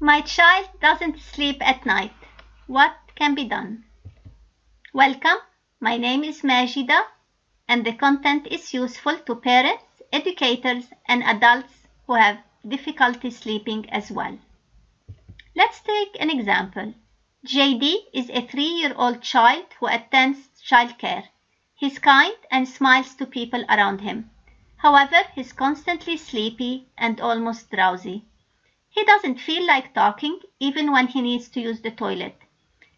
My child doesn't sleep at night. What can be done? Welcome, my name is Majida, and the content is useful to parents, educators, and adults who have difficulty sleeping as well. Let's take an example. JD is a 3-year-old child who attends childcare. He's kind and smiles to people around him. However, he's constantly sleepy and almost drowsy. He doesn't feel like talking even when he needs to use the toilet.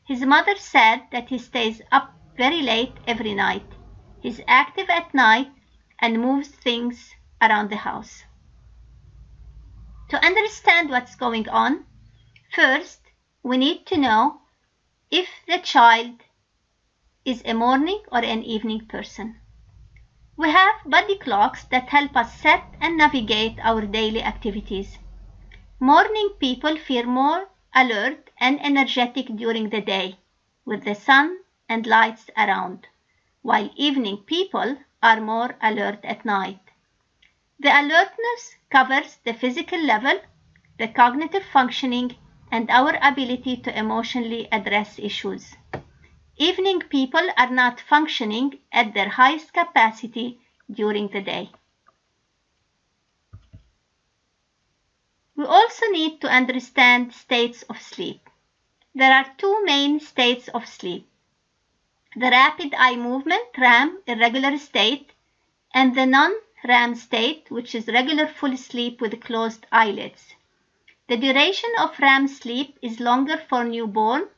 His mother said that he stays up very late every night. He's active at night and moves things around the house. To understand what's going on, first, we need to know if the child is a morning or an evening person. We have body clocks that help us set and navigate our daily activities. Morning people feel more alert and energetic during the day, with the sun and lights around, while evening people are more alert at night. The alertness covers the physical level, the cognitive functioning, and our ability to emotionally address issues. Evening people are not functioning at their highest capacity during the day. We also need to understand states of sleep. There are two main states of sleep: the rapid eye movement, REM, irregular state, and the non-REM state, which is regular full sleep with closed eyelids. The duration of REM sleep is longer for newborn,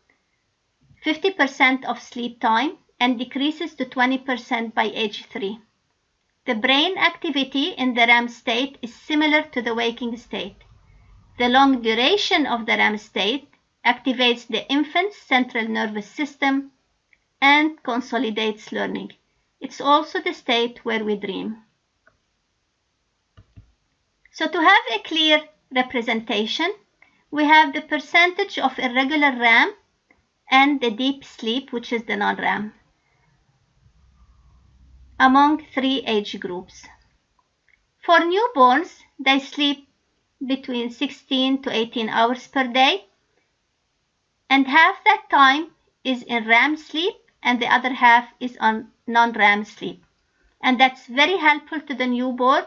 50% of sleep time, and decreases to 20% by age 3. The brain activity in the REM state is similar to the waking state. The long duration of the REM state activates the infant's central nervous system and consolidates learning. It's also the state where we dream. So to have a clear representation, we have the percentage of irregular REM and the deep sleep, which is the non-REM, among 3 age groups. For newborns, they sleep between 16 to 18 hours per day, and half that time is in REM sleep and the other half is on non-REM sleep. And that's very helpful to the newborn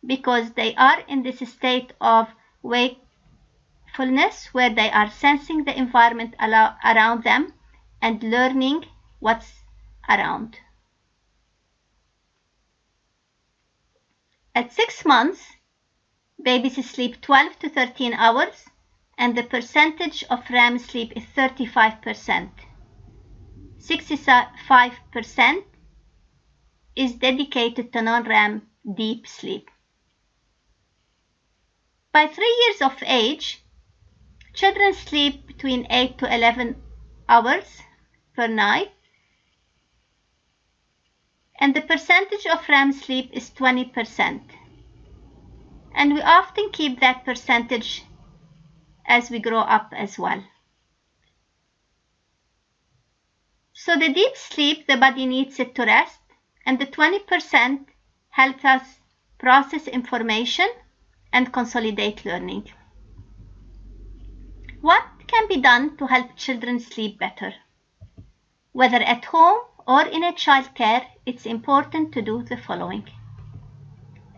because they are in this state of wakefulness where they are sensing the environment around them and learning what's around. At 6 months, babies sleep 12 to 13 hours, and the percentage of REM sleep is 35%. 65% is dedicated to non-REM deep sleep. By 3 years of age, children sleep between 8 to 11 hours per night, and the percentage of REM sleep is 20%. And we often keep that percentage as we grow up as well. So the deep sleep, the body needs it to rest, and the 20% helps us process information and consolidate learning. What can be done to help children sleep better? Whether at home or in a childcare, it's important to do the following.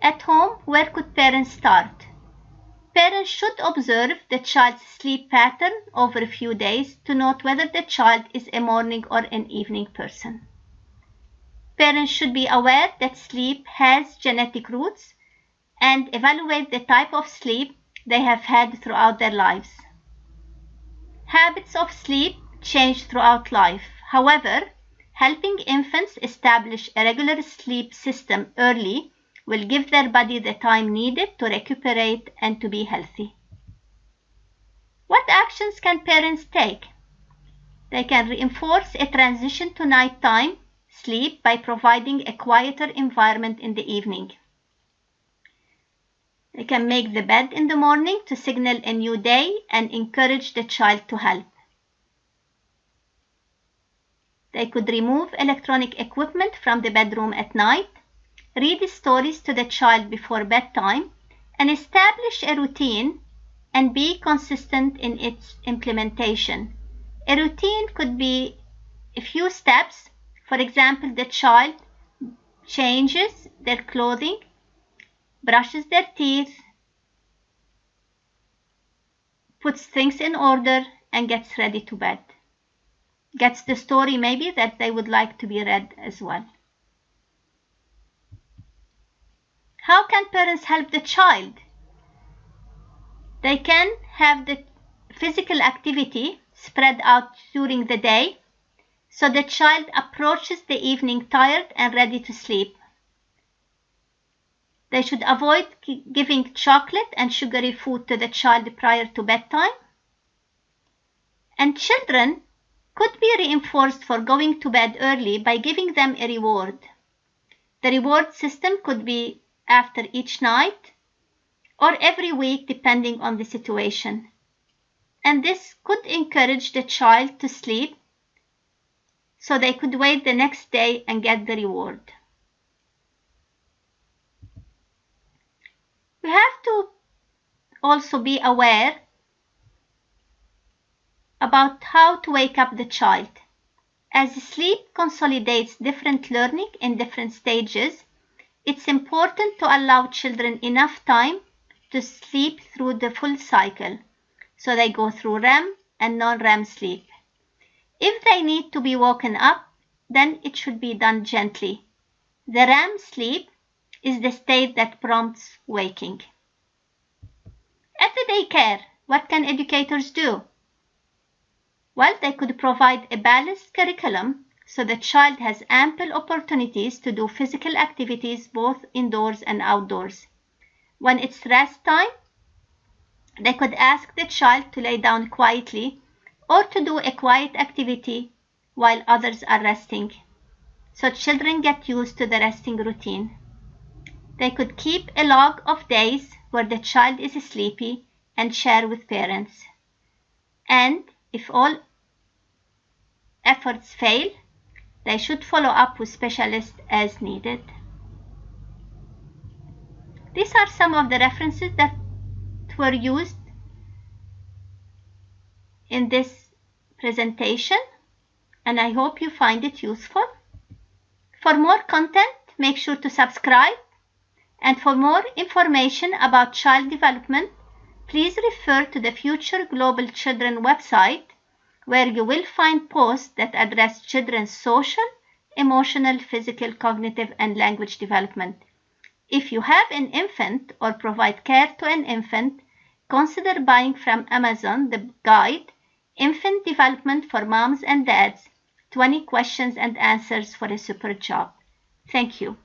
At home, where could parents start? Parents should observe the child's sleep pattern over a few days to note whether the child is a morning or an evening person. Parents should be aware that sleep has genetic roots and evaluate the type of sleep they have had throughout their lives. Habits of sleep change throughout life. However, helping infants establish a regular sleep system early will give their body the time needed to recuperate and to be healthy. What actions can parents take? They can reinforce a transition to nighttime sleep by providing a quieter environment in the evening. They can make the bed in the morning to signal a new day and encourage the child to help. They could remove electronic equipment from the bedroom at night, read stories to the child before bedtime, and establish a routine and be consistent in its implementation. A routine could be a few steps. For example, the child changes their clothing, brushes their teeth, puts things in order, and gets ready to bed. Gets the story maybe that they would like to be read as well. How can parents help the child? They can have the physical activity spread out during the day so the child approaches the evening tired and ready to sleep. They should avoid giving chocolate and sugary food to the child prior to bedtime. And children could be reinforced for going to bed early by giving them a reward. The reward system could be after each night or every week depending on the situation. And this could encourage the child to sleep so they could wait the next day and get the reward. We have to also be aware about how to wake up the child. As sleep consolidates different learning in different stages, it's important to allow children enough time to sleep through the full cycle, so they go through REM and non-REM sleep. If they need to be woken up, then it should be done gently. The REM sleep is the state that prompts waking. At the daycare, what can educators do? Well, they could provide a balanced curriculum so the child has ample opportunities to do physical activities both indoors and outdoors. When it's rest time, they could ask the child to lay down quietly or to do a quiet activity while others are resting, so children get used to the resting routine. They could keep a log of days where the child is sleepy and share with parents. And if all efforts fail, they should follow up with specialists as needed. These are some of the references that were used in this presentation, and I hope you find it useful. For more content, make sure to subscribe. And for more information about child development, please refer to the Future Global Children website, where you will find posts that address children's social, emotional, physical, cognitive, and language development. If you have an infant or provide care to an infant, consider buying from Amazon the guide, Infant Development for Moms and Dads, 20 Questions and Answers for a Super Job. Thank you.